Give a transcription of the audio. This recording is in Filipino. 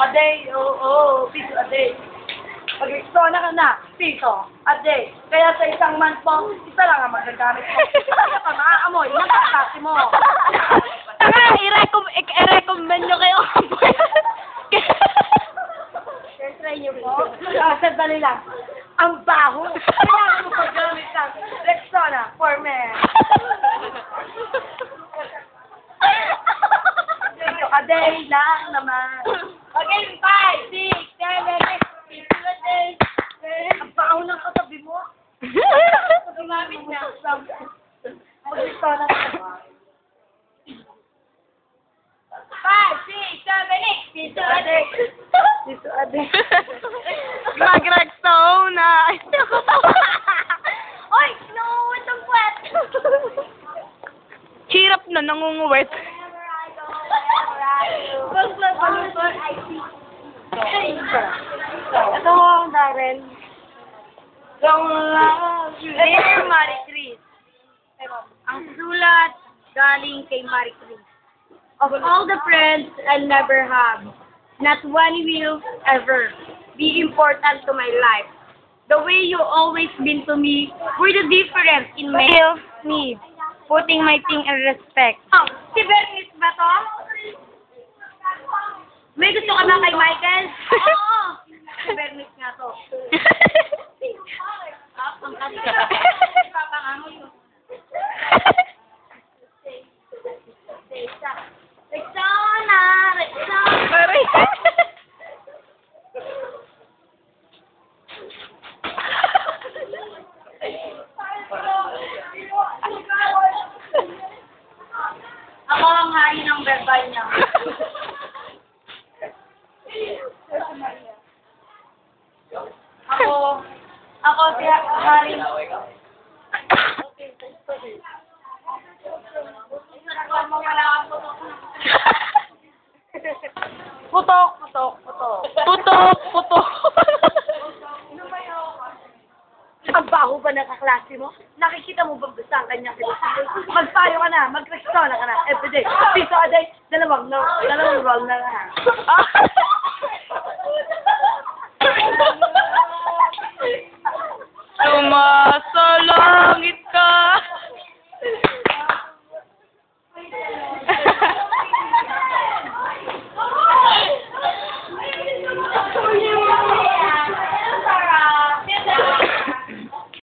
a day. Piso a day. Pag-rexona ka na, piso a day. Kaya sa isang month mo, isa lang ang magagamit mo. Kaya ka maaamoy, nakakasi mo. Tara, i-recommend nyo kayo. Try nyo po. Sandali lang. Ang baho. Kailangan mo paggamit ng Rexona for men. Piso a day lang naman. Okay, 5, 6, 7, 8. Piso a day. Ang baho ng katabi mo. Gumamit na. Mag-Rexona ka ba? 5, 6, 7, 8. Piso a day. Piso a day. Mag-Rexona. Oy! Nangunguwit ang puwet! Hirap na, nangunguwit. Ito ang Darren. Dear Marie Chris. Ang sulat galing kay Marie Chris. Of all the friends I'll never have, not one will ever be important to my life. The way you always been to me were the difference in my me, putting my thing in respect. Oh, si Bernice ba to? May gusto ka ba kay Michael? Oo! Si Bernice nga to. Ang kasi papangangoy mo. Rexona! Sorry. Ako ang hari ng verbal niya. Ako si hari. Putok. Putok. Ang baho ba ng kaklase mo? Nakikita mo ba basta ang kanya sila? Magpayo ka na, mag-Rexona ka na, everyday. Piso a day, dalawang roll na nga. Sumasala